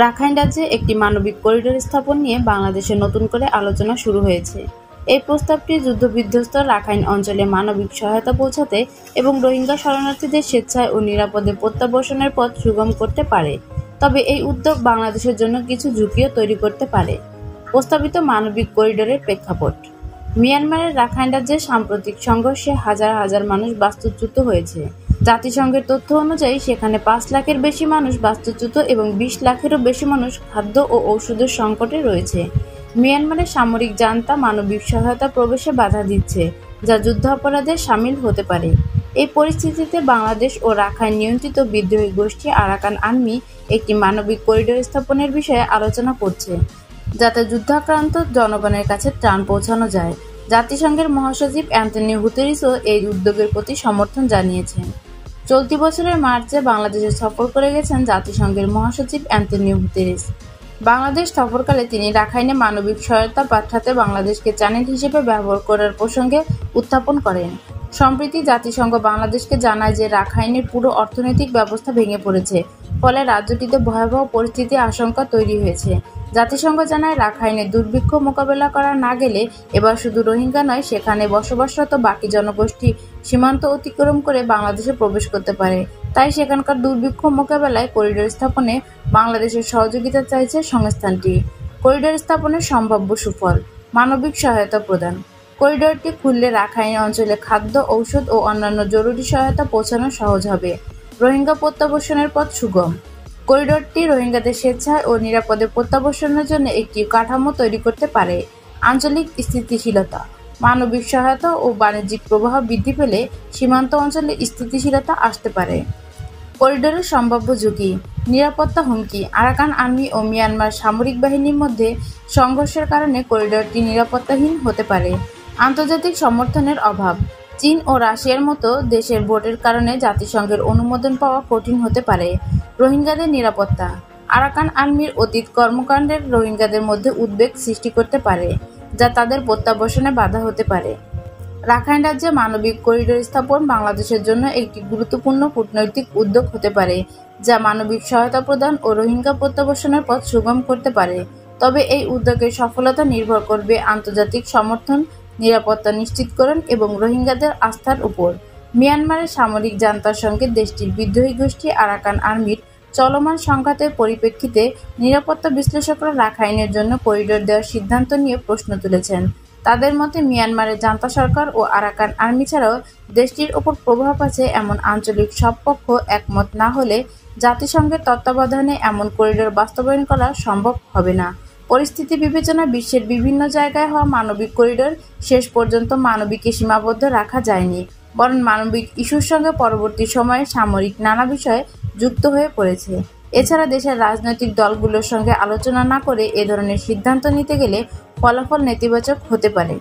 Rakhine রাজ্যে একটি মানবিক করিডোর স্থাপন নিয়ে বাংলাদেশে নতুন করে আলোচনা শুরু হয়েছে। এই প্রস্তাবটি যুদ্ধবিধ্বস্ত রাখাইন অঞ্চলে মানবিক সহায়তা পৌঁছাতে এবং রোহিঙ্গা শরণার্থীদের স্বেচ্ছায় ও নিরাপদে প্রত্যাবর্তনের পথ সুগম করতে পারে। তবে এই উদ্যোগ বাংলাদেশের জন্য কিছু ঝুঁকিও তৈরি করতে পারে। প্রস্তাবিত মানবিক করিডোরের প্রেক্ষাপট: মিয়ানমারের রাখাইন রাজ্যে সাম্প্রতিক সংঘর্ষে হাজার হাজার মানুষ বাস্তুচ্যুত হয়েছে। জাতিসংঘের তথ্য অনুযায়ী সেখানে ৫ লাখের বেশি মানুষ বাস্তুচ্যুত এবং ২০ লাখেরও বেশি মানুষ খাদ্য ও ঔষধের সংকটে রয়েছে। মিয়ানমারের সামরিক জান্তা মানবিক সহায়তা প্রবেশে বাধা দিচ্ছে, যা যুদ্ধাপরাধে শামিল হতে পারে। এই পরিস্থিতিতে বাংলাদেশ ও রাখাইন নিয়ন্ত্রিত বিদ্রোহী গোষ্ঠী আরাকান আর্মি একটি মানবিক করিডোর স্থাপনের বিষয়ে আলোচনা করছে, যাতে যুদ্ধাক্রান্ত জনগণের কাছে ত্রাণ পৌঁছানো যায়। জাতিসংঘের মহাসচিব অ্যান্টনিও গুতেরেসও এই উদ্যোগের প্রতি সমর্থন জানিয়েছেন। চলতি বছরের মার্চে বাংলাদেশে সফর করে গেছেন জাতিসংঘের মহাসচিব অ্যান্টনিও গুতেরেস। বাংলাদেশ সফরকালে তিনি রাখাইনে মানবিক সহায়তা পাঠাতে বাংলাদেশকে চ্যানেল হিসেবে ব্যবহার করার প্রসঙ্গে উত্থাপন করেন। সম্প্রতি জাতিসংঘ বাংলাদেশকে জানায় যে রাখাইনের পুরো অর্থনৈতিক ব্যবস্থা ভেঙে পড়েছে, ফলে রাজ্যটিতে ভয়াবহ পরিস্থিতির আশঙ্কা তৈরি হয়েছে। জাতিসংঘ জানায়, রাখাইনে দুর্ভিক্ষ মোকাবেলা করা না গেলে এবার শুধু রোহিঙ্গা নয়, সেখানে বসবাসরত বাকি জনগোষ্ঠী সীমান্ত অতিক্রম করে বাংলাদেশে প্রবেশ করতে পারে। তাই সেখানকার দুর্ভিক্ষ মোকাবেলায় করিডোর স্থাপনে বাংলাদেশের সহযোগিতা চাইছে সংস্থানটি। করিডোর স্থাপনের সম্ভাব্য সুফল: মানবিক সহায়তা প্রদান: করিডোরটি খুললে রাখাইন অঞ্চলে খাদ্য, ঔষধ ও অন্যান্য জরুরি সহায়তা পৌঁছানো সহজ হবে। রোহিঙ্গা প্রত্যাবর্তনের পথ সুগম: করিডোরটি রোহিঙ্গাদের স্বেচ্ছায় ও নিরাপদে প্রত্যাবর্তনের জন্য একটি কাঠামো তৈরি করতে পারে। আঞ্চলিক স্থিতিশীলতা: মানবিক সহায়তা ও বাণিজ্যিক প্রবাহ বৃদ্ধি পেলে সীমান্ত অঞ্চলে স্থিতিশীলতা আসতে পারে। করিডোরের সম্ভাব্য ঝুঁকি: নিরাপত্তা হুমকি: আরাকান আর্মি ও মিয়ানমার সামরিক বাহিনীর মধ্যে সংঘর্ষের কারণে করিডোরটি নিরাপত্তাহীন হতে পারে। আন্তর্জাতিক সমর্থনের অভাব: চীন ও রাশিয়ার মতো দেশের ভোটের কারণে জাতিসংঘের অনুমোদন পাওয়া কঠিন হতে পারে। রোহিঙ্গাদের নিরাপত্তা: আরাকান আর্মির অতীত কর্মকাণ্ডের রোহিঙ্গাদের মধ্যে উদ্বেগ সৃষ্টি করতে পারে, যা তাদের প্রত্যাবর্তনে বাধা হতে পারে। রাখাইন রাজ্যে মানবিক করিডোর স্থাপন বাংলাদেশের জন্য একটি গুরুত্বপূর্ণ কূটনৈতিক উদ্যোগ হতে পারে, যা মানবিক সহায়তা প্রদান ও রোহিঙ্গা প্রত্যাবর্তনের পথ সুগম করতে পারে। তবে এই উদ্যোগের সফলতা নির্ভর করবে আন্তর্জাতিক সমর্থন, নিরাপত্তা নিশ্চিতকরণ এবং রোহিঙ্গাদের আস্থার উপর। মিয়ানমারের সামরিক জান্তার সঙ্গে দেশটির বিদ্রোহী গোষ্ঠী আরাকান আর্মির চলমান সংঘাতের পরিপ্রেক্ষিতে নিরাপত্তা বিশ্লেষকরা রাখাইনের জন্য করিডোর দেওয়ার সিদ্ধান্ত নিয়ে প্রশ্ন তুলেছেন। তাদের মতে, মিয়ানমারের জান্তা সরকার ও আরাকান আর্মি ছাড়াও দেশটির ওপর প্রভাব আছে এমন আঞ্চলিক সব পক্ষ একমত না হলে জাতিসংঘের তত্ত্বাবধানে এমন করিডোর বাস্তবায়ন করা সম্ভব হবে না। পরিস্থিতি বিবেচনায় বিশ্বের বিভিন্ন জায়গায় হওয়া মানবিক করিডোর শেষ পর্যন্ত মানবিকে সীমাবদ্ধ রাখা যায়নি, বরং মানবিক ইস্যুর সঙ্গে পরবর্তী সময়ে সামরিক নানা বিষয় যুক্ত হয়ে পড়েছে। এছাড়া দেশের রাজনৈতিক দলগুলোর সঙ্গে আলোচনা না করে এ ধরনের সিদ্ধান্ত নিতে গেলে ফলাফল নেতিবাচক হতে পারে।